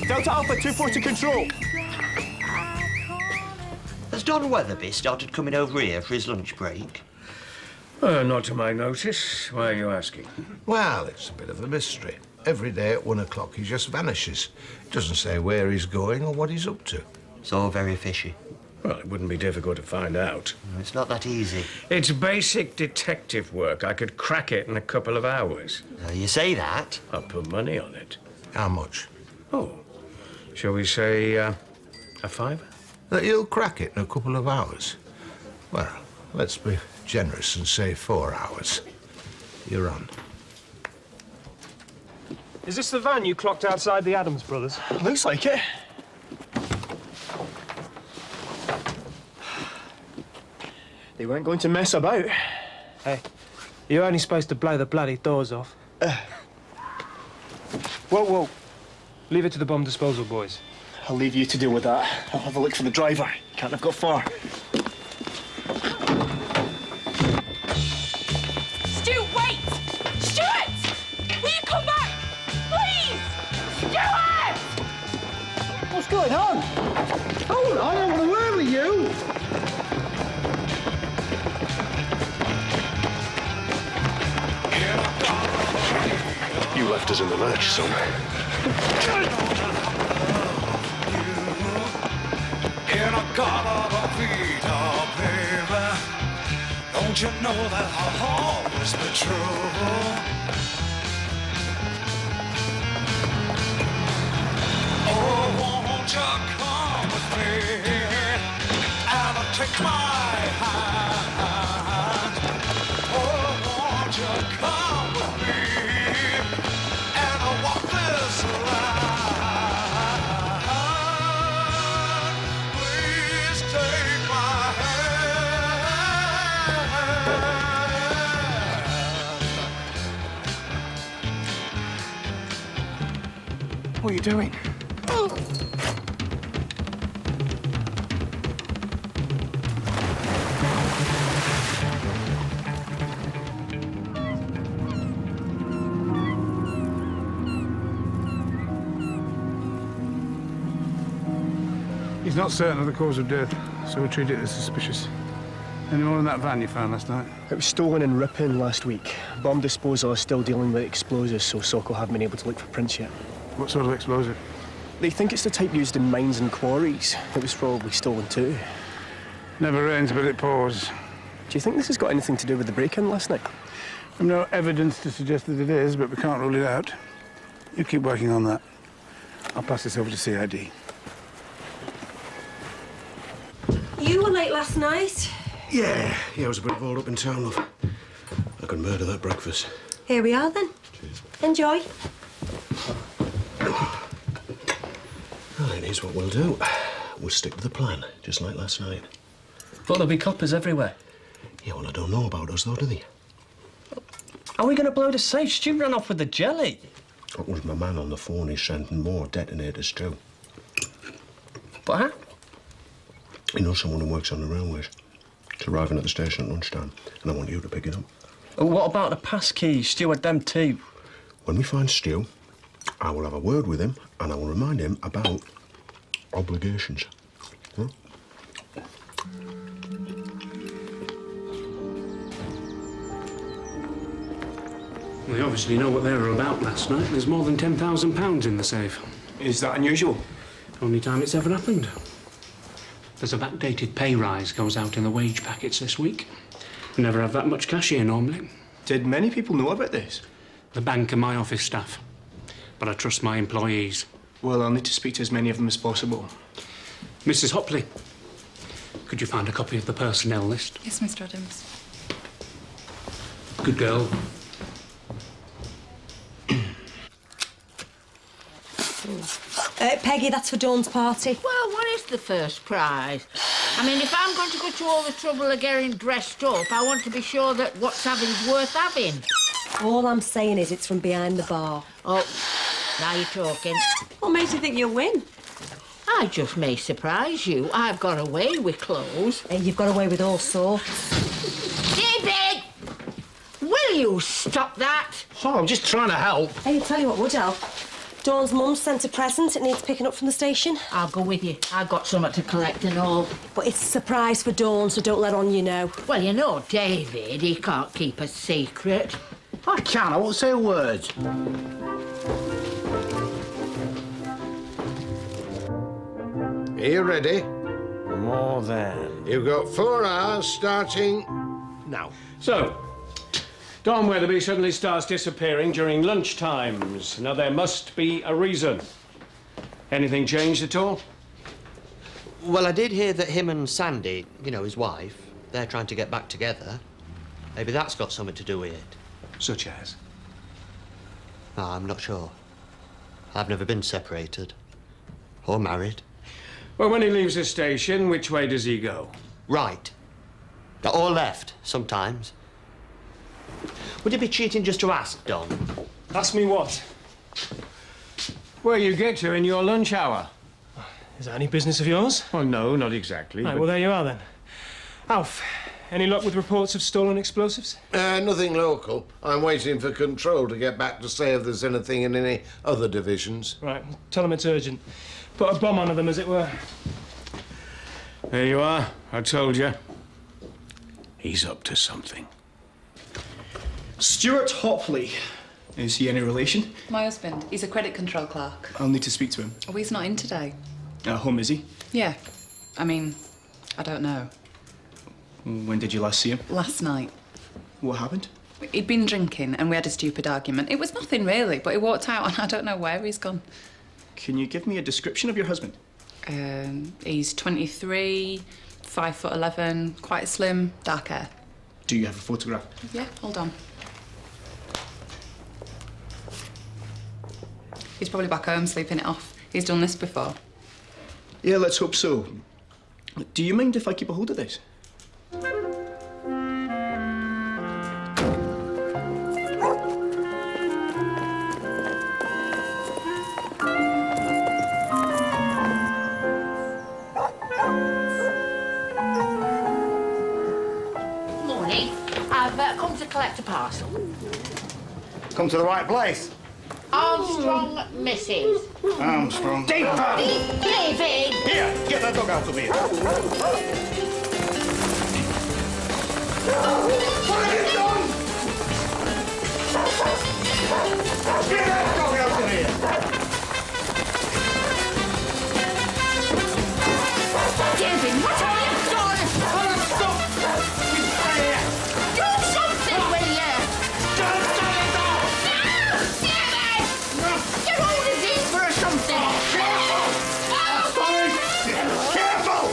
Delta Alpha 240 control. Has Don Weatherby started coming over here for his lunch break? Not to my notice. Why are you asking? Well, it's a bit of a mystery. Every day at 1 o'clock he just vanishes. Doesn't say where he's going or what he's up to. It's all very fishy. Well, it wouldn't be difficult to find out. It's not that easy. It's basic detective work. I could crack it in a couple of hours. You say that? I'll put money on it. How much? Oh, shall we say a fiver? That you'll crack it in a couple of hours? Well, let's be generous and say 4 hours. You're on. Is this the van you clocked outside the Adams Brothers? Looks like it. They weren't going to mess about. Hey, you're only supposed to blow the bloody doors off. Whoa. Leave it to the bomb disposal boys. I'll leave you to deal with that. I'll have a look for the driver. Can't have got far. Stu, wait! Stuart! Will you come back? Please! Stuart! What's going on? Hold on, I want to word with you. You left us in the lurch, son. In a garden Vita, baby. Don't you know that I'll always be true? Oh, won't you come with me and take my hand? Oh, won't you come with me and walk this line? Please take my hand. What are you doing? He's not certain of the cause of death, so we treat it as suspicious. Any more in that van you found last night? It was stolen in Ripon last week. Bomb disposal is still dealing with explosives, so Sokol haven't been able to look for prints yet. What sort of explosive? They think it's the type used in mines and quarries. It was probably stolen too. Never rains, but it pours. Do you think this has got anything to do with the break-in last night? I've no evidence to suggest that it is, but we can't rule it out. You keep working on that. I'll pass this over to CID. You were late last night. Yeah, I was a bit bored up in town, love. I could murder that breakfast. Here we are, then. Cheers. Enjoy. Right, here's what we'll do. We'll stick to the plan, just like last night. But there'll be coppers everywhere. Yeah, well, I don't know about us, though, do they? Are we going to blow the safe? Stu ran off with the jelly. That was my man on the phone. He's sending more detonators, too. But how? He knows someone who works on the railways. It's arriving at the station at lunchtime, and I want you to pick it up. Oh, what about the pass keys? Stu had them too. When we find Stu, I will have a word with him, and I will remind him about obligations. Huh? They obviously know what they were about last night. There's more than £10,000 in the safe. Is that unusual? Only time it's ever happened. There's a backdated pay rise goes out in the wage packets this week. We never have that much cash here normally. Did many people know about this? The bank and my office staff. But I trust my employees. Well, I'll need to speak to as many of them as possible. Mrs. Hopley, could you find a copy of the personnel list? Yes, Mr. Adams. Good girl. Peggy, that's for Dawn's party. Well, what is the first prize? I mean, if I'm going to go to all the trouble of getting dressed up, I want to be sure that what's having's worth having. All I'm saying is it's from behind the bar. Oh, Now you're talking. What makes you think you'll win? I just may surprise you. I've got away with clothes. Hey, you've got away with all sorts. David! Will you stop that? Oh, I'm just trying to help. Hey, I'll tell you what would help. Dawn's mum sent a present. It needs picking up from the station. I'll go with you. I've got something to collect and all. But it's a surprise for Dawn, so don't let on you know. Well, you know, David, he can't keep a secret. I can, I won't say a word. Are you ready? More than. You've got 4 hours starting now. So, Don Weatherby suddenly starts disappearing during lunch times. Now, there must be a reason. Anything changed at all? Well, I did hear that him and Sandy, you know, his wife, they're trying to get back together. Maybe that's got something to do with it. Such as? No, I'm not sure. I've never been separated. Or married. Well, when he leaves the station, which way does he go? Right. Or left, sometimes. Would it be cheating just to ask, Don? Ask me what? Where you get to in your lunch hour? Is that any business of yours? Well, no, not exactly. Right, but- well, there you are then. Alf, any luck with reports of stolen explosives? Nothing local. I'm waiting for Control to get back to say if there's anything in any other divisions. Right, well, tell them it's urgent. Put a bomb under them, as it were. There you are. I told you. He's up to something. Stuart Hopley. Is he any relation? My husband. He's a credit control clerk. I'll need to speak to him. Oh, he's not in today. Home, is he? Yeah. I mean, I don't know. When did you last see him? Last night. What happened? He'd been drinking and we had a stupid argument. It was nothing really, but he walked out and I don't know where he's gone. Can you give me a description of your husband? He's 23, 5'11", quite slim, dark hair. Do you have a photograph? Yeah, hold on. He's probably back home sleeping it off. He's done this before. Yeah, let's hope so. Do you mind if I keep a hold of this? Morning. I've come to collect a parcel. Come to the right place. Armstrong, Mrs. Armstrong. David! David! Here, get that dog out of here. What have you done? Get that dog out of here. David, what have you done? Stop! Do something, will you? Get hold of this or something. Careful!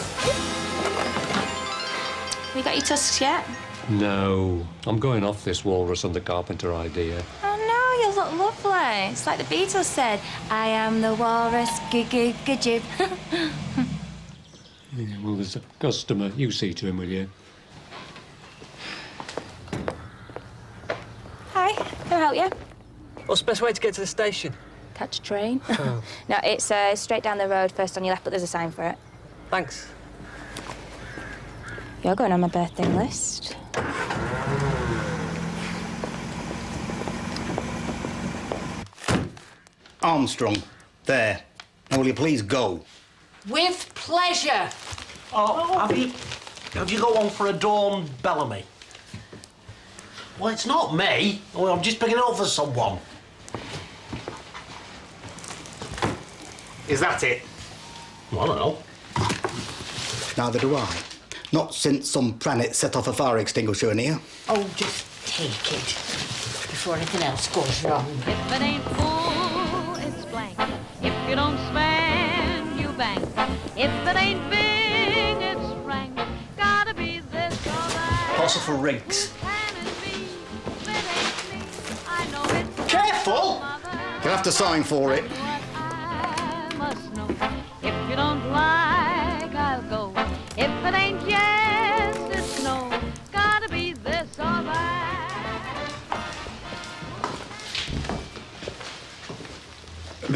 You got your tusks yet? No, I'm going off this walrus and the carpenter idea. Oh no, you look lovely. It's like the Beatles said, I am the walrus, goo-goo-goo-jib. Yeah, well, there's a customer. You see to him, will you? Hi, can I help you? What's the best way to get to the station? Catch a train? No, it's straight down the road, first on your left, but there's a sign for it. Thanks. You're going on my birthday list. Armstrong. There. Now will you please go? With pleasure. Oh, have you got one for a Dawn Bellamy? Well, it's not me. Well, I'm just picking it up for someone. Is that it? Well, I don't know. Neither do I. Not since some planet set off a fire extinguisher in here. Oh, just take it before anything else goes wrong. If it ain't full, it's blank. If you don't spend, you bank. If it ain't big, it's rank. Gotta be this or that. Parcel for Riggs. Careful! You'll have to sign for it. I must know. If you don't like, I'll go. If it ain't yes, it's no. Gotta be this or that.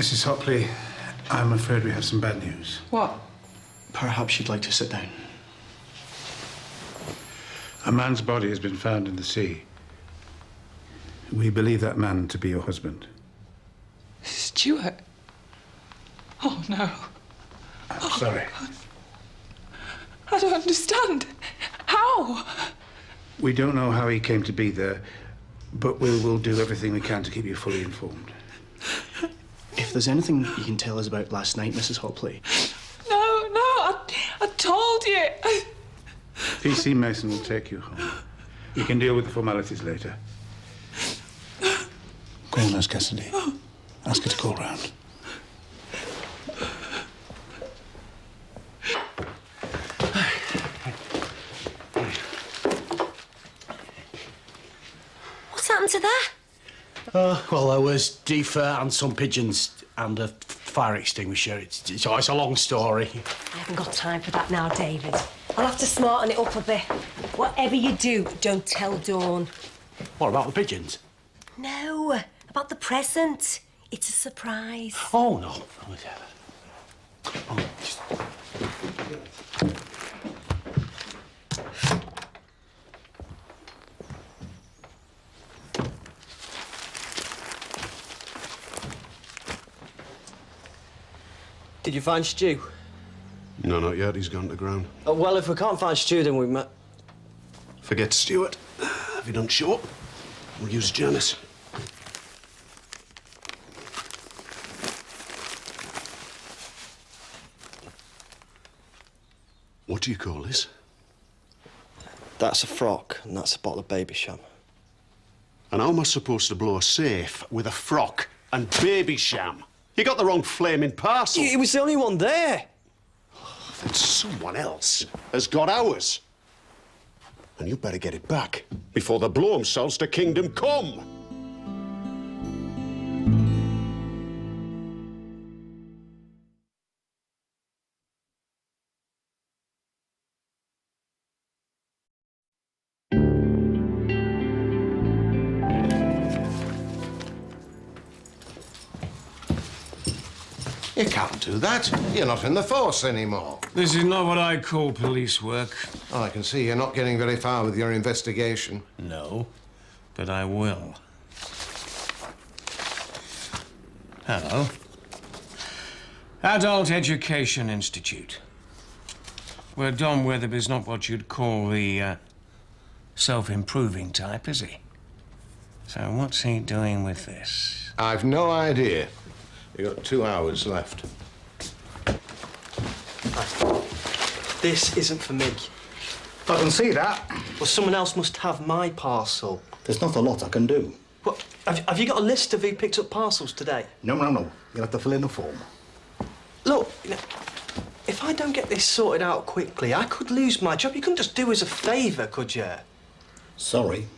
Mrs. Hopley, I'm afraid we have some bad news. What? Perhaps you'd like to sit down. A man's body has been found in the sea. We believe that man to be your husband. Stuart? Oh, no. I'm sorry. I don't understand. How? We don't know how he came to be there, but we'll do everything we can to keep you fully informed. If there's anything you can tell us about last night, Mrs. Hopley. No, I told you. PC Mason will take you home. You can deal with the formalities later. Go on, Nurse Cassidy. Ask her to call round. What's happened to that? Well, there was defer and some pigeons and a fire extinguisher. It's a long story. I haven't got time for that now, David. I'll have to smarten it up a bit. Whatever you do, don't tell Dawn. What about the pigeons? No, about the present. It's a surprise. Oh, no. Did you find Stu? No, not yet. He's gone to ground. Well, if we can't find Stu, then we might... Forget Stuart. If he don't show up, we'll use Janice. What do you call this? That's a frock, and that's a bottle of baby sham. And how am I supposed to blow a safe with a frock and baby sham? You got the wrong flaming parcel. It was the only one there. Then someone else has got ours. And you better get it back before they blow themselves to kingdom come. You can't do that. You're not in the force anymore. This is not what I call police work. Oh, I can see you're not getting very far with your investigation. No, but I will. Hello. Adult Education Institute. Well, Don Weatherby's not what you'd call the self-improving type, is he? So what's he doing with this? I've no idea. You've got 2 hours left. This isn't for me. I can see that. Well, someone else must have my parcel. There's not a lot I can do. What? Have you got a list of who picked up parcels today? No. You'll have to fill in a form. Look, you know, if I don't get this sorted out quickly, I could lose my job. You couldn't just do us a favour, could you? Sorry.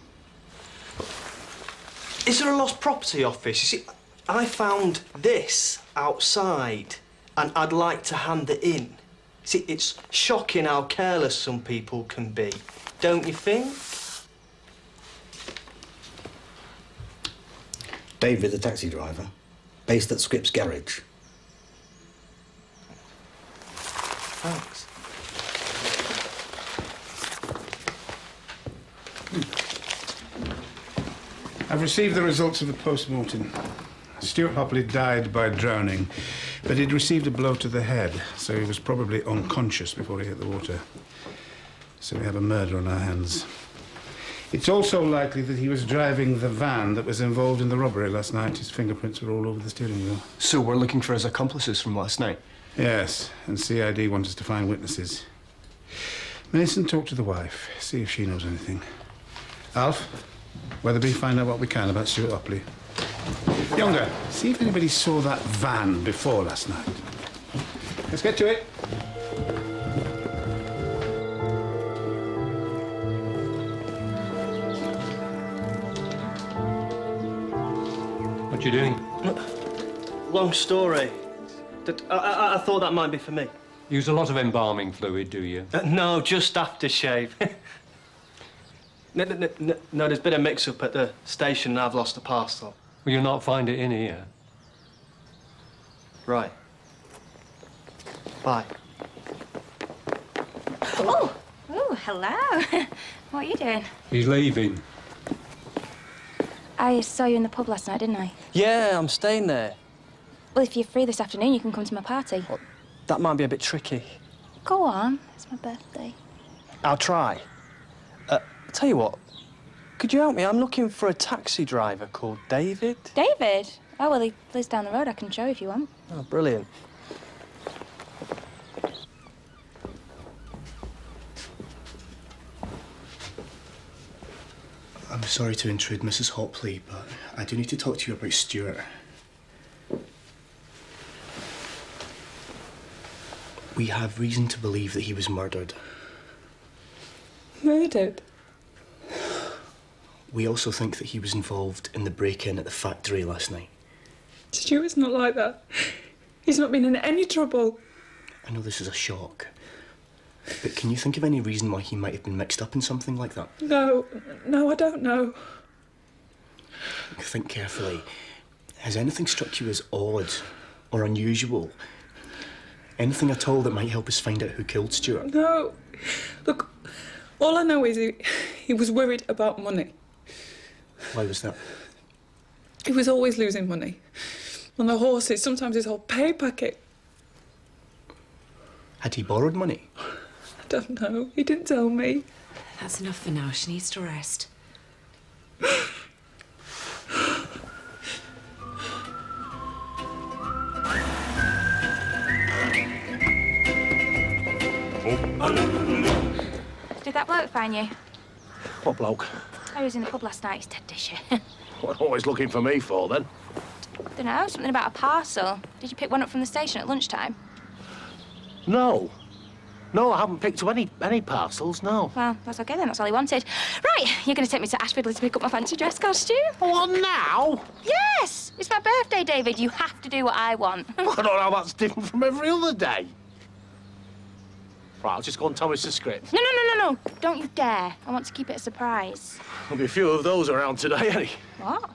Is there a lost property office? You see, I found this outside, and I'd like to hand it in. See, it's shocking how careless some people can be, don't you think? David, the taxi driver, based at Scripps Garage. Thanks. I've received the results of the post-mortem. Stuart Hopley died by drowning, but he'd received a blow to the head, so he was probably unconscious before he hit the water. So we have a murder on our hands. It's also likely that he was driving the van that was involved in the robbery last night. His fingerprints were all over the steering wheel. So we're looking for his accomplices from last night? Yes, and CID wants us to find witnesses. Mason, talk to the wife, see if she knows anything. Alf, Weatherby, find out what we can about Stuart Hopley. Younger, see if anybody saw that van before last night. Let's get to it. What you doing? Long story. I thought that might be for me. Use a lot of embalming fluid, do you? No, just aftershave. No, there's been a mix-up at the station and I've lost a parcel. Will you not find it in here? Right. Bye. Oh, hello. What are you doing? He's leaving. I saw you in the pub last night, didn't I? Yeah, I'm staying there. Well, if you're free this afternoon, you can come to my party. Well, that might be a bit tricky. Go on. It's my birthday. I'll try. Tell you what, could you help me? I'm looking for a taxi driver called David. David? Oh, well, he lives down the road. I can show you if you want. Oh, brilliant. I'm sorry to intrude, Mrs. Hopley, but I do need to talk to you about Stuart. We have reason to believe that he was murdered. Murdered? We also think that he was involved in the break-in at the factory last night. Stuart's not like that. He's not been in any trouble. I know this is a shock, but can you think of any reason why he might have been mixed up in something like that? No, I don't know. Think carefully. Has anything struck you as odd or unusual? Anything at all that might help us find out who killed Stuart? No. Look, all I know is he was worried about money. Why was that? He was always losing money. On the horses, sometimes his whole pay packet. Had he borrowed money? I don't know. He didn't tell me. That's enough for now. She needs to rest. Did that bloke find you? What bloke? I was in the pub last night. He's dead dishy. What always looking for me for, then? Don't know. Something about a parcel. Did you pick one up from the station at lunchtime? No. No, I haven't picked up any parcels, no. Well, that's okay then. That's all he wanted. Right, you're going to take me to Ashford to pick up my fancy dress costume? What, now? Yes! It's my birthday, David. You have to do what I want. I don't know how that's different from every other day. Right, I'll just go and tell Mr. Script. No. Don't you dare. I want to keep it a surprise. There'll be a few of those around today, any? What?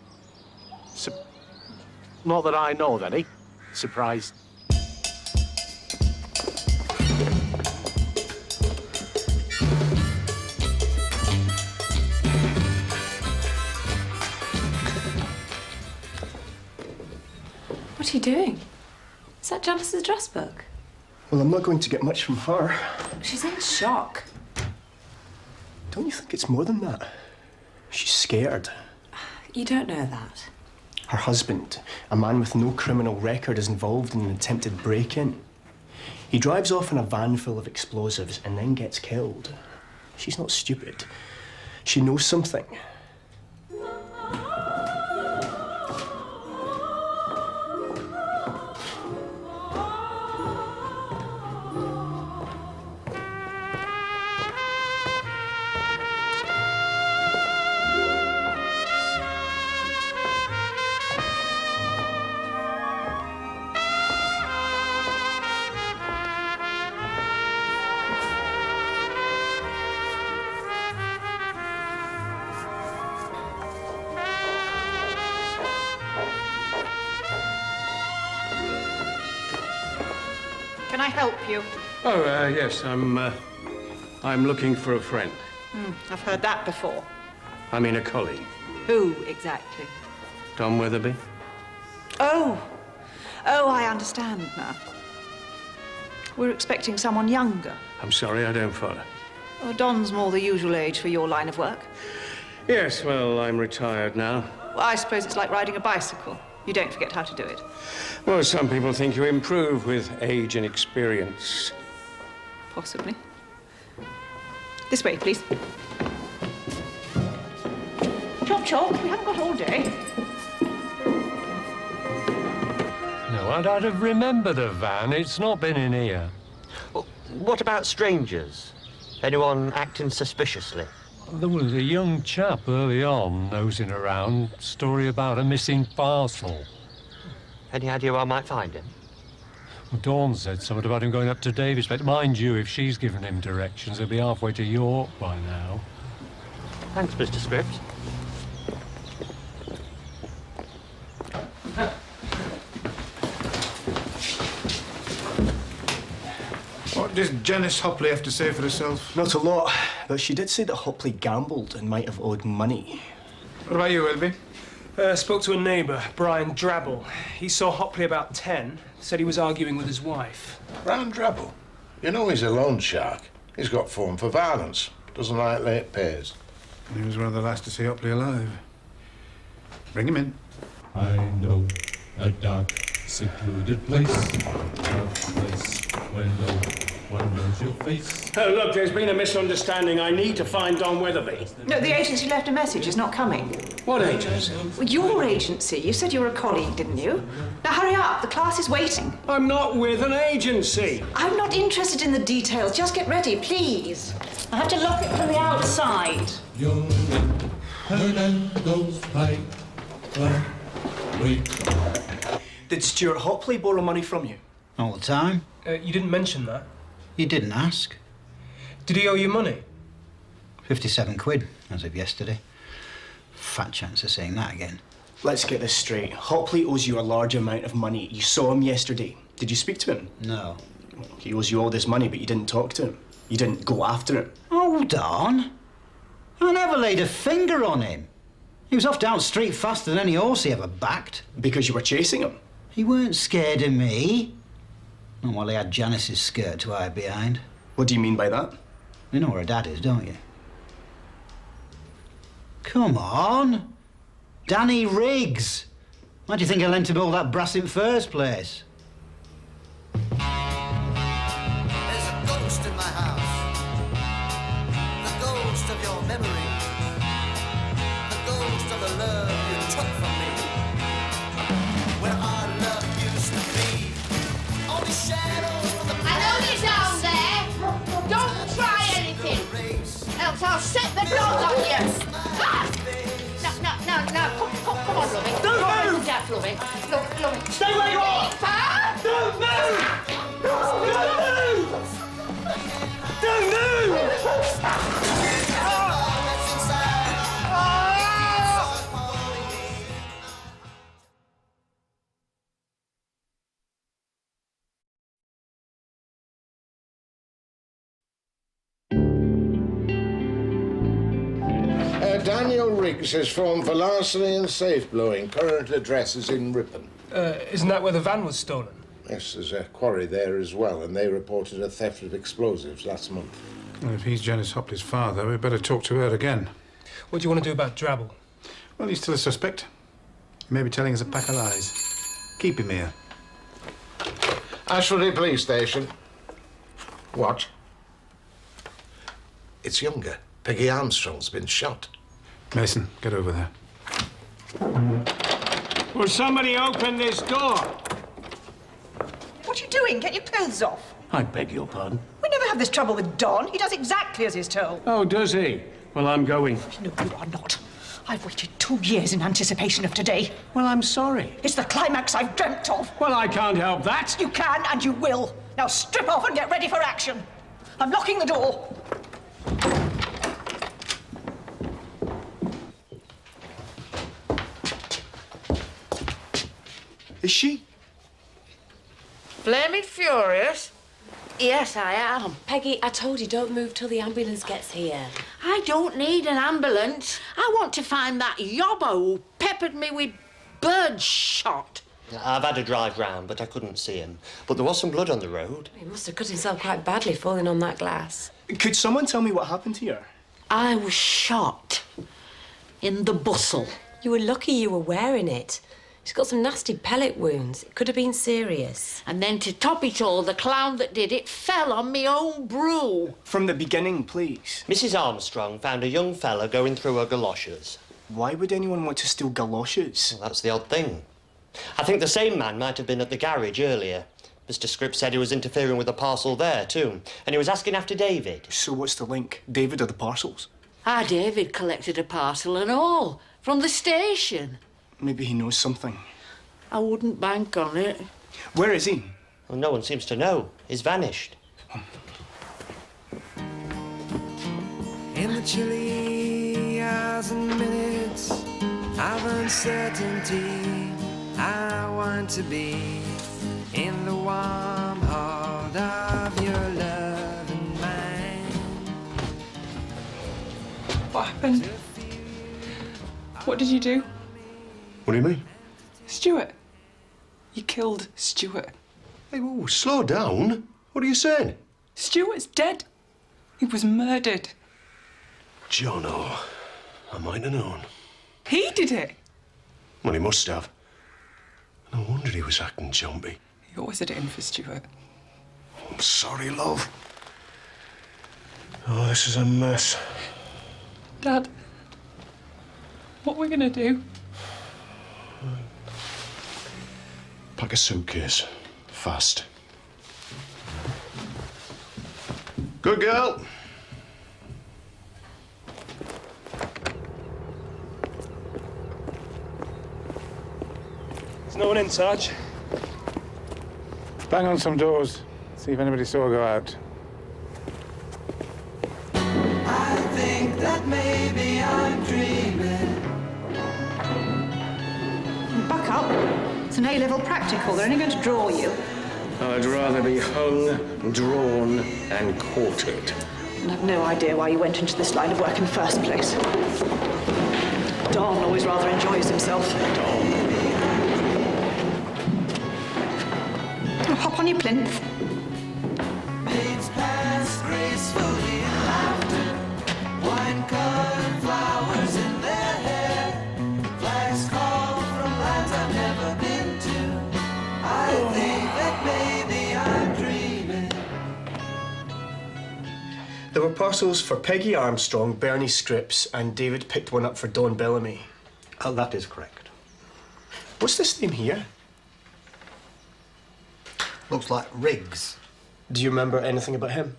Not that I know of any. Surprise. What are you doing? Is that Janice's dress book? Well, I'm not going to get much from her. She's in shock. Don't you think it's more than that? She's scared. You don't know that. Her husband, a man with no criminal record, is involved in an attempted break-in. He drives off in a van full of explosives and then gets killed. She's not stupid. She knows something. Can I help you? Oh, yes, I'm looking for a friend. I've heard that before. I mean a colleague. Who exactly? Tom Weatherby? Oh, I understand now. We're expecting someone younger. I'm sorry, I don't follow. Oh, Don's more the usual age for your line of work. Yes, well, I'm retired now. Well, I suppose it's like riding a bicycle. You don't forget how to do it. Well, some people think you improve with age and experience. Possibly. This way, please. Chop, chop. We haven't got all day. No, I'd have remembered the van. It's not been in here. Well, what about strangers? Anyone acting suspiciously? There was a young chap early on nosing around. Story about a missing parcel. Any idea where I might find him? Well, Dawn said something about him going up to Davis, but mind you, if she's given him directions, he'll be halfway to York by now. Thanks, Mr. Script. does Janice Hopley have to say for herself? Not a lot, but she did say that Hopley gambled and might have owed money. What about you, Wilby? Spoke to a neighbour, Brian Drabble. He saw Hopley about 10, said he was arguing with his wife. Brian Drabble? You know he's a loan shark. He's got form for violence. Doesn't like late pays. He was one of the last to see Hopley alive. Bring him in. I know a dark, secluded place. A place where no one knows your face. Oh, look, there's been a misunderstanding. I need to find Don Weatherby. No, the agency left a message. He's not coming. What agency? Well, your agency. You said you were a colleague, didn't you? Now hurry up. The class is waiting. I'm not with an agency. I'm not interested in the details. Just get ready, please. I have to lock it from the outside. Young Hernando's fly, wait. Did Stuart Hopley borrow money from you? All the time. You didn't mention that. You didn't ask. Did he owe you money? 57 quid, as of yesterday. Fat chance of saying that again. Let's get this straight. Hopley owes you a large amount of money. You saw him yesterday. Did you speak to him? No. He owes you all this money, but you didn't talk to him. You didn't go after him. Hold on. I never laid a finger on him. He was off down the street faster than any horse he ever backed. Because you were chasing him? He weren't scared of me. Not while he had Janice's skirt to hide behind. What do you mean by that? You know where her dad is, don't you? Come on. Danny Riggs. Why do you think I lent him all that brass in first place? There's a ghost in my house. The ghost of your memory. The ghost of the love you took from me. Where our love used to be. Only shadows from the I know you're down there. Don't try anything. Else I'll set the doors on you. Ah! No. Come on, Lovey. Don't move! Deaf, Lovey. Lovey. Stay where you are! Pa? Don't move! Don't move! Daniel Riggs is formed for larceny and safe blowing. Current address is in Ripon. Isn't that where the van was stolen? Yes, there's a quarry there as well, and they reported a theft of explosives last month. Well, if he's Janice Hopley's father, we'd better talk to her again. What do you want to do about Drabble? Well, he's still a suspect. He may be telling us a pack of lies. Keep him here. Ashford Police Station. What? It's Younger. Peggy Armstrong's been shot. Mason, get over there. Will somebody open this door? What are you doing? Get your clothes off. I beg your pardon. We never have this trouble with Don. He does exactly as he's told. Oh, does he? Well, I'm going. No, you are not. I've waited 2 years in anticipation of today. Well, I'm sorry. It's the climax I've dreamt of. Well, I can't help that. You can and you will. Now strip off and get ready for action. I'm locking the door. Is she? Flaming furious? Yes, I am. Peggy, I told you, don't move till the ambulance gets here. I don't need an ambulance. I want to find that yobbo who peppered me with birdshot. I've had a drive round, but I couldn't see him. But there was some blood on the road. He must have cut himself quite badly falling on that glass. Could someone tell me what happened here? I was shot in the bustle. You were lucky you were wearing it. She's got some nasty pellet wounds. It could have been serious. And then to top it all, the clown that did it fell on me own brew. From the beginning, please. Mrs. Armstrong found a young fella going through her galoshes. Why would anyone want to steal galoshes? Well, that's the odd thing. I think the same man might have been at the garage earlier. Mr. Scripps said he was interfering with a parcel there, too. And he was asking after David. So what's the link? David or the parcels? Ah, David collected a parcel and all from the station. Maybe he knows something. I wouldn't bank on it. Where is he? Well, no one seems to know. He's vanished. In the chilly hours and minutes of uncertainty, I want to be in the warm heart of your love. happened? What did you do? What do you mean? Stuart. You killed Stuart. Hey, whoa, slow down. What are you saying? Stuart's dead. He was murdered. Jono, I might have known. He did it. Well, he must have. No wonder he was acting jumpy. He always had it in for Stuart. I'm sorry, love. Oh, this is a mess. Dad, what are we gonna do? Pack a suitcase. Fast. Good girl. There's no one in, Sarge. Bang on some doors. See if anybody saw her go out. I think that maybe I'm dreaming. Buck up. It's an A-level practical. They're only going to draw you. I'd rather be hung, drawn, and quartered. And I've no idea why you went into this line of work in the first place. Don always rather enjoys himself. Oh, hop on your plinth. Maids pass gracefully in laughter. Wine-colored flowers in their hair. Flags call from lands I've never been to. I think that maybe I'm dreaming. There were parcels for Peggy Armstrong, Bernie Scripps, and David picked one up for Don Bellamy. Oh, that is correct. What's this name here? Looks like Riggs. Do you remember anything about him?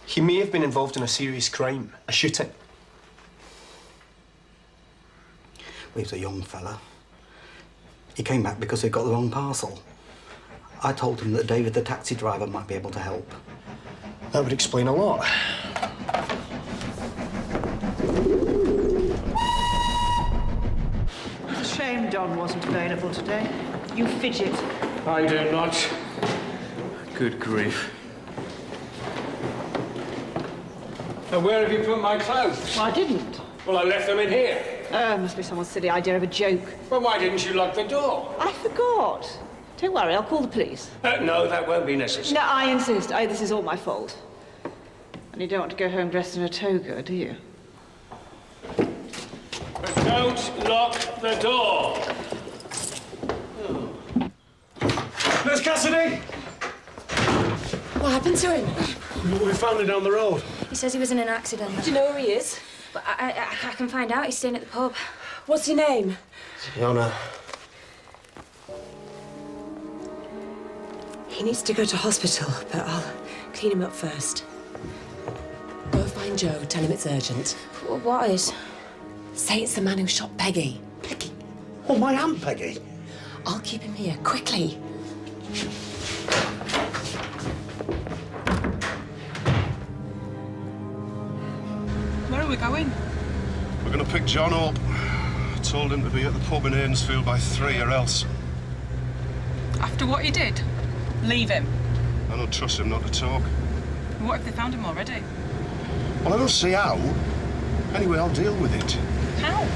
He may have been involved in a serious crime, a shooting. Well, he was a young fella. He came back because he got the wrong parcel. I told him that David, the taxi driver, might be able to help. That would explain a lot. It's a shame Don wasn't available today. You fidget. I do not. Good grief. And where have you put my clothes? I didn't. Well, I left them in here. Oh, must be someone's silly idea of a joke. Well, why didn't you lock the door? I forgot. Don't worry, I'll call the police. No, that won't be necessary. No, I insist. This is all my fault. And you don't want to go home dressed in a toga, do you? But don't lock the door. Miss Cassidy! What happened to him? We found him down the road. He says he was in an accident. Do you know where he is? But I can find out. He's staying at the pub. What's your name? Fiona. He needs to go to hospital, but I'll clean him up first. Go find Joe, tell him it's urgent. What is? Say it's the man who shot Peggy. Peggy? Oh, my Aunt Peggy? I'll keep him here, quickly. Where are we going? We're going to pick John up. I told him to be at the pub in Aidensfield by 3 or else. After what he did? Leave him. I don't trust him not to talk. What if they found him already? Well, I don't see how. Anyway, I'll deal with it. How?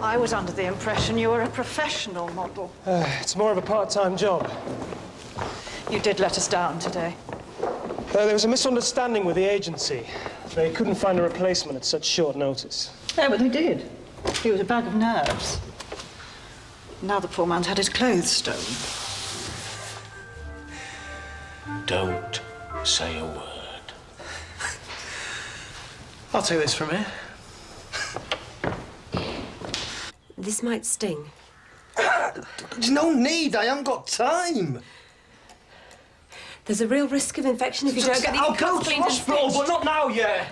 I was under the impression you were a professional model. It's more of a part-time job. You did let us down today. There was a misunderstanding with the agency. They couldn't find a replacement at such short notice. Yeah, but they did. He was a bag of nerves. Now the poor man's had his clothes stolen. Don't say a word. I'll take this from here. This might sting. There's no need. I haven't got time. There's a real risk of infection if you don't get I'll these go cuts to cleaned and hospital, stitched. but not now yet.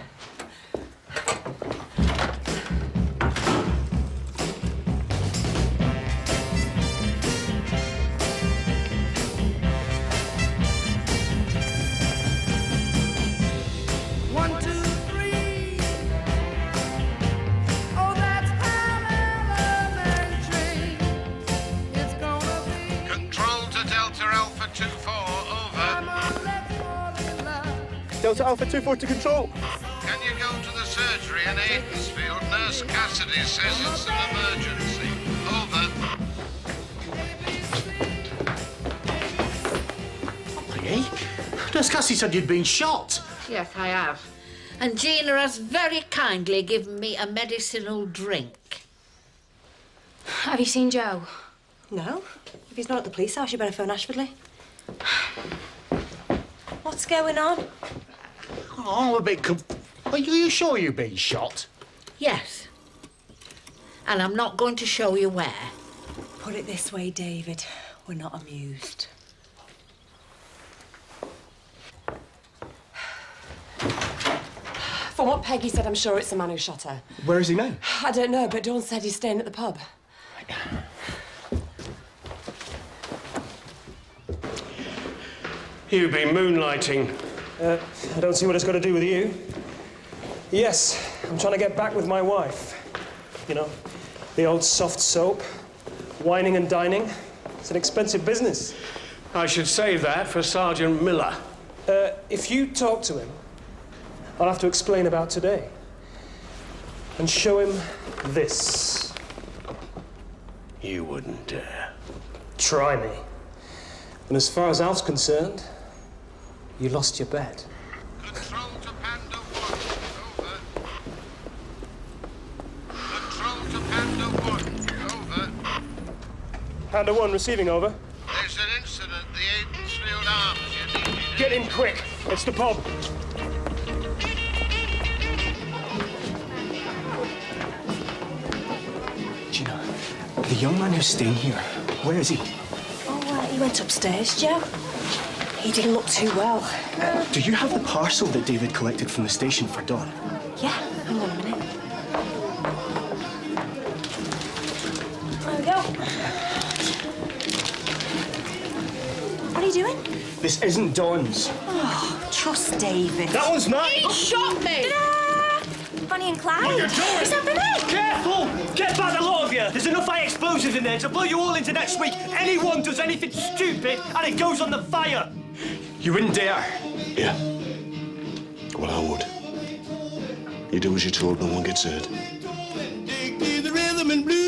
One, two, three. Oh, that's how Delta Alpha 24 to control. Can you go to the surgery in Aidensfield? Nurse Cassidy says it's an emergency. Over. Polly? Nurse Cassie said you'd been shot. Yes, I have. And Gina has very kindly given me a medicinal drink. Have you seen Joe? No. If he's not at the police house, you better phone Ashfordley. What's going on? Oh, I'm a bit Are you sure you've been shot? Yes. And I'm not going to show you where. Put it this way, David. We're not amused. From what Peggy said, I'm sure it's the man who shot her. Where is he now? I don't know, but Dawn said he's staying at the pub. You've been moonlighting. I don't see what it's got to do with you. Yes, I'm trying to get back with my wife. You know, the old soft soap, whining and dining. It's an expensive business. I should save that for Sergeant Miller. If you talk to him, I'll have to explain about today. And show him this. You wouldn't dare. Try me. And as far as Alf's concerned, you lost your bet. Control to Panda 1. Over. Control to Panda 1. Over. Panda 1 receiving, over. There's an incident at the Aidensfield Arms. You need it. Get in quick. It's the pub. Gina, the young man who's staying here, where is he? Oh, he went upstairs, Joe. He didn't look too well. Do you have the parcel that David collected from the station for Dawn? Yeah, hang on a minute. There we go. What are you doing? This isn't Dawn's. Oh, trust David. That one's mine! He shot me! Ta-da! Bonnie and Clyde. What are you doing? It's happening! Careful! Get back, the lot of you! There's enough high explosives in there to blow you all into next week. Anyone does anything stupid and it goes on the fire. You wouldn't dare. Yeah. Well, I would. You do as you're told, no one gets hurt. The rhythm and blues.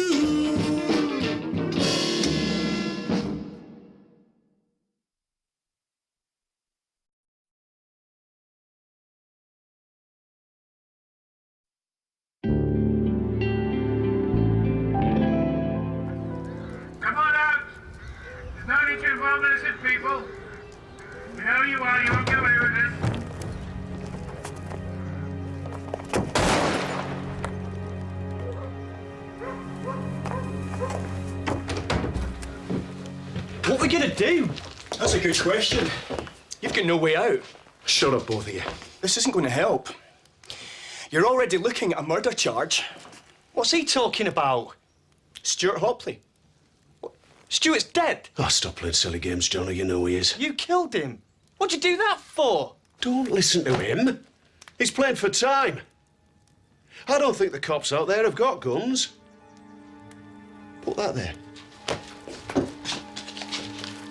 Come on out! There's no need to involve innocent people. We know who you are, you won't get away with it. What are we gonna do? That's a good question. You've got no way out. Shut up, both of you. This isn't going to help. You're already looking at a murder charge. What's he talking about? Stuart Hopley. Stuart's dead. Oh, stop playing silly games, Johnny. You know he is. You killed him. What'd you do that for? Don't listen to him. He's playing for time. I don't think the cops out there have got guns. Put that there.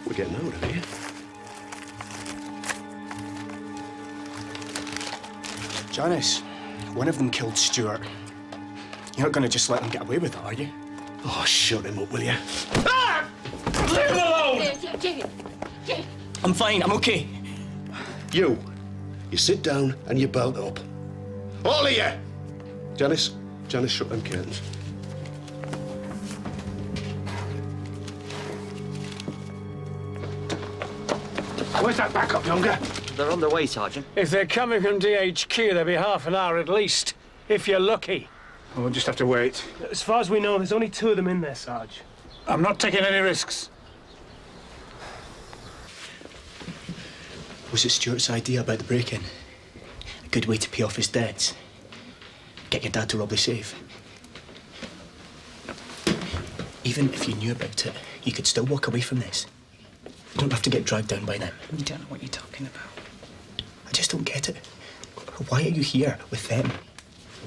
We're getting out of here. Janice, one of them killed Stuart. You're not going to just let them get away with it, are you? Oh, shut him up, will you? Ah! Leave him alone! I'm fine, I'm okay. You sit down and you belt up. All of you! Janice, shut them curtains. Where's that backup, Younger? They're on their way, Sergeant. If they're coming from DHQ, they'll be half an hour at least, if you're lucky. We'll just have to wait. As far as we know, there's only 2 of them in there, Sarge. I'm not taking any risks. Was it Stuart's idea about the break-in? A good way to pay off his debts? Get your dad to rob the safe? Even if you knew about it, you could still walk away from this. You don't have to get dragged down by them. You don't know what you're talking about. I just don't get it. Why are you here with them?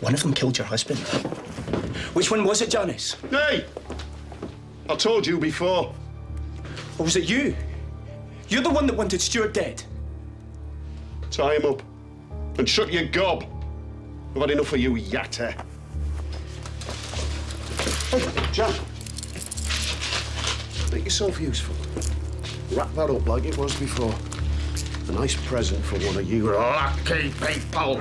One of them killed your husband. Which one was it, Janice? Hey! I told you before. Or was it you? You're the one that wanted Stuart dead. Tie him up. And shut your gob. I've had enough of you, yatter. Hey, Jack. Make yourself useful. Wrap that up like it was before. A nice present for one of you lucky people.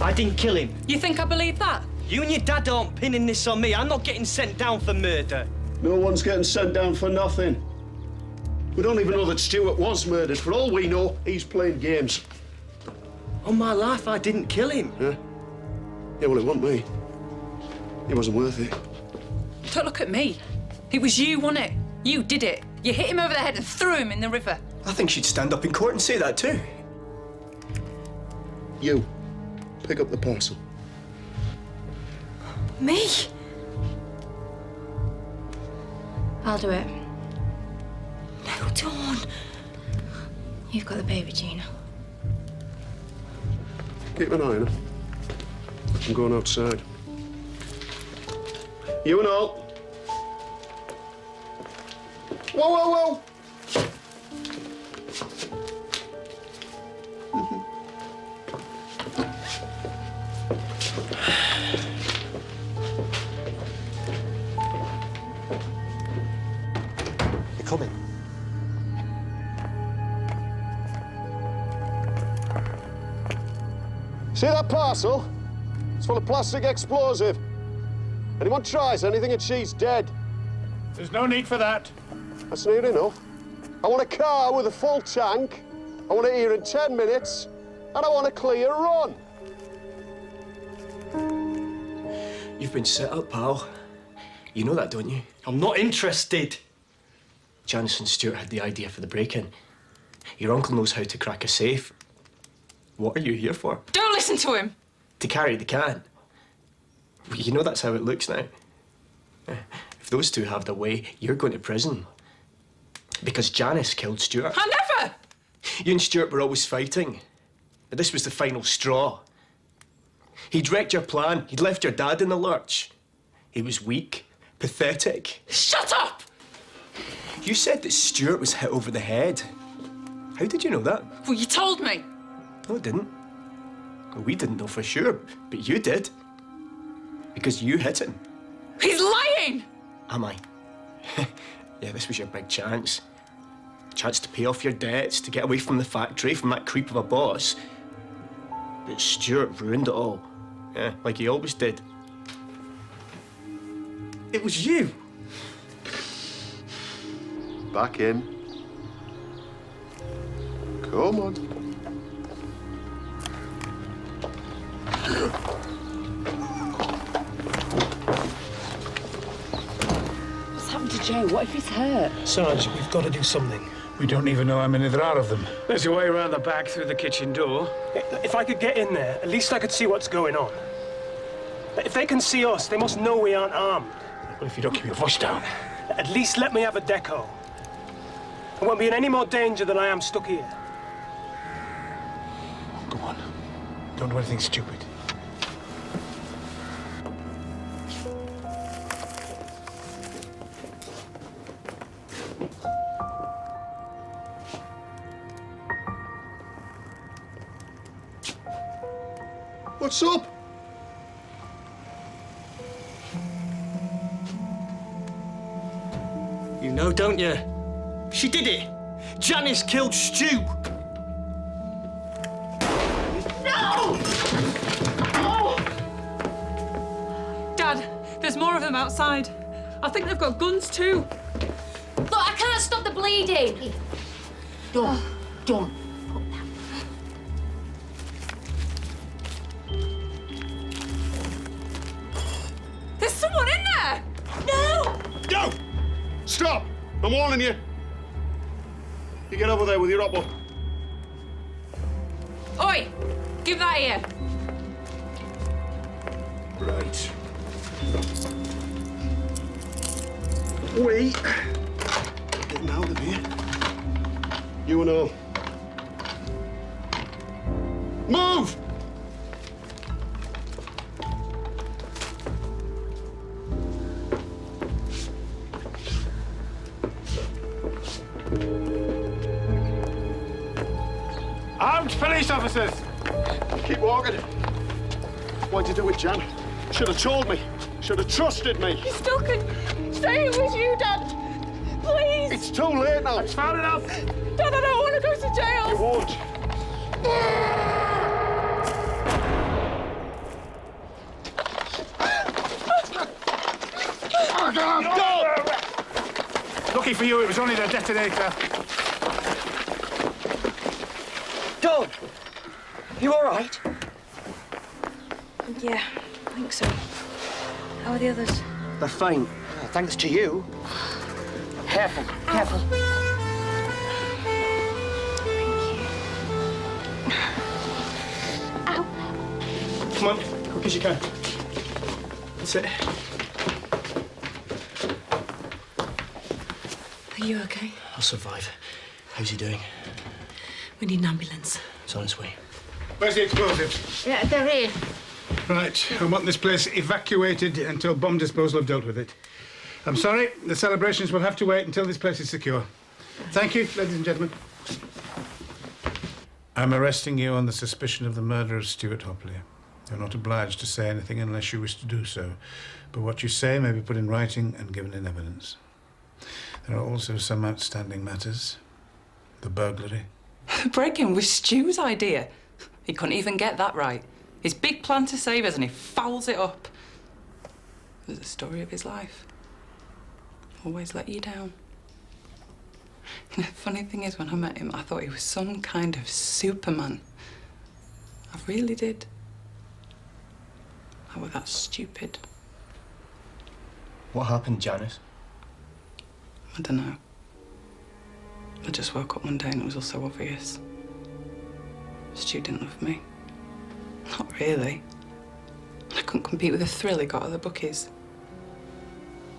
I didn't kill him. You think I believe that? You and your dad aren't pinning this on me. I'm not getting sent down for murder. No one's getting sent down for nothing. We don't even know that Stuart was murdered. For all we know, he's playing games. On my life, I didn't kill him. Yeah? Yeah, well, it wasn't me. He wasn't worth it. Don't look at me. It was you, wasn't it? You did it. You hit him over the head and threw him in the river. I think she'd stand up in court and say that too. You, pick up the parcel. Me? I'll do it. No, Dawn. You've got the baby, Gina. Keep an eye on him. I'm going outside. You and all. Whoa, whoa, whoa! They're coming. See that parcel? It's full of plastic explosive. Anyone tries anything and she's dead. There's no need for that. That's near enough. I want a car with a full tank. I want it here in 10 minutes. And I want a clear run. You've been set up, pal. You know that, don't you? I'm not interested. Janice and Stuart had the idea for the break-in. Your uncle knows how to crack a safe. What are you here for? Don't listen to him. To carry the can. You know that's how it looks now. If those two have their way, you're going to prison. Because Janice killed Stuart. I never! You and Stuart were always fighting. But this was the final straw. He'd wrecked your plan. He'd left your dad in the lurch. He was weak, pathetic. Shut up! You said that Stuart was hit over the head. How did you know that? Well, you told me. No, I didn't. Well, we didn't know for sure, but you did. Because you hit him. He's lying! Am I? Yeah, this was your big chance. Chance to pay off your debts, to get away from the factory, from that creep of a boss. But Stuart ruined it all. Yeah, like he always did. It was you. Back in. Come on. What's happened to Joe? What if he's hurt? Sarge, we've got to do something. We don't even know how many there are of them. There's a way around the back through the kitchen door. If I could get in there, at least I could see what's going on. If they can see us, they must know we aren't armed. Well, if you don't keep your voice down. At least let me have a deco. I won't be in any more danger than I am stuck here. Go on. Don't do anything stupid. What's up? You know, don't you? She did it. Janice killed Stu. No! Dad, there's more of them outside. I think they've got guns too. Look, I can't stop the bleeding. Don't. There's someone in there! No! No! Stop! I'm warning you. You get over there with your oppo. Oi! Give that here. Right. Wait. Getting out of here. You and all. Move! Out! Stopped, police officers! Keep walking. Why'd you do it, Jan? Should have told me. Should have trusted me. You still can say it was you, Dad. Please. It's too late now. It's foul enough. Dad, I don't want to go to jail. You won't. Go! Lucky for you, it was only the detonator. Dawn! You all right? Yeah, I think so. How are the others? They're fine. Thanks to you. Careful, careful. Come on, quick as you can. That's it. Are you okay? I'll survive. How's he doing? We need an ambulance. It's on its way. Where's the explosives? Yeah, they're here. Right, I want this place evacuated until bomb disposal have dealt with it. I'm sorry, the celebrations will have to wait until this place is secure. Thank you, ladies and gentlemen. I'm arresting you on the suspicion of the murder of Stuart Hopley. You're not obliged to say anything unless you wish to do so, but what you say may be put in writing and given in evidence. There are also some outstanding matters. The burglary. The break-in was Stu's idea. He couldn't even get that right. His big plan to save us and he fouls it up. It was the story of his life. Always let you down. And the funny thing is, when I met him, I thought he was some kind of Superman. I really did. I was that stupid. What happened, Janice? I don't know. I just woke up one day and it was all so obvious. Stu didn't love me. Not really. I couldn't compete with the thrill he got at the bookies.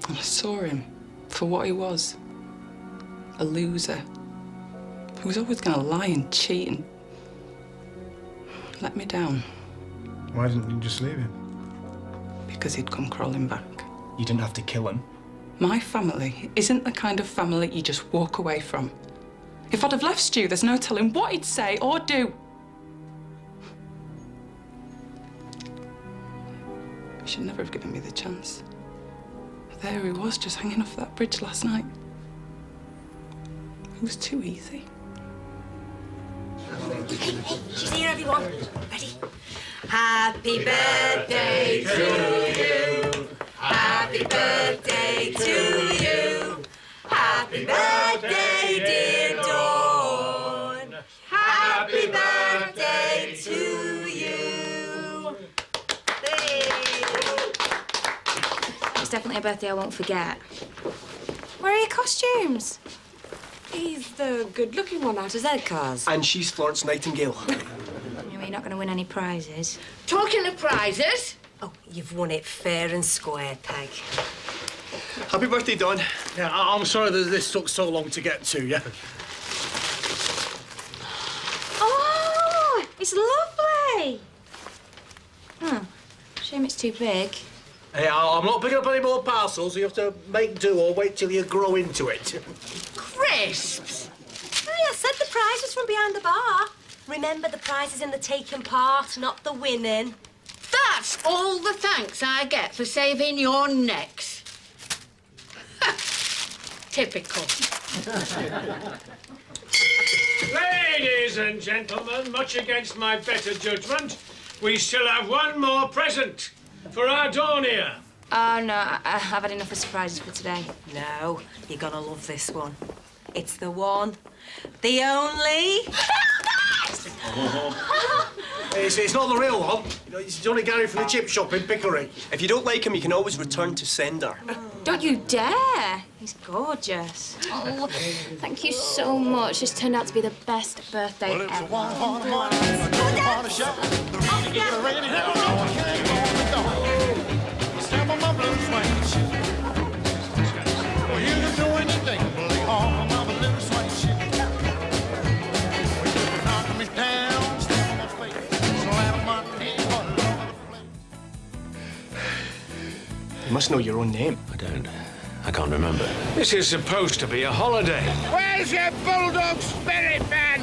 And I saw him for what he was. A loser. Who was always going to lie and cheat and let me down. Why didn't you just leave him? Because he'd come crawling back. You didn't have to kill him. My family isn't the kind of family you just walk away from. If I'd have left Stu, there's no telling what he'd say or do. He should never have given me the chance. There he was, just hanging off that bridge last night. It was too easy. She's here, everyone. Ready? Happy birthday to you. Happy birthday to you. Happy birthday, dear Dawn. Happy birthday to you. It's definitely a birthday I won't forget. Where are your costumes? He's the good-looking one out of Z-Cars. And she's Florence Nightingale. You're not going to win any prizes. Talking of prizes. Oh, you've won it fair and square, Peg. Happy birthday, Dawn. Yeah, I'm sorry that this took so long to get to, yeah? Oh, it's lovely. Oh, shame it's too big. Hey, I'm not picking up any more parcels, so you have to make do or wait till you grow into it. Crisps. Hey, I said the prize was from behind the bar. Remember, the prize is in the taking part, not the winning. That's all the thanks I get for saving your necks. Typical. Ladies and gentlemen, much against my better judgment, we still have one more present for our Dawn here. Oh, no, I've had enough of surprises for today. No, you're gonna love this one. It's the one, the only... It's not the real one. You know, it's Johnny Gary from the chip shop in Pickering. If you don't like him, you can always return to sender. Don't you dare! He's gorgeous. Oh, thank you so much. This turned out to be the best birthday ever. You must know your own name. I don't. I can't remember. This is supposed to be a holiday. Where's your bulldog spirit, man?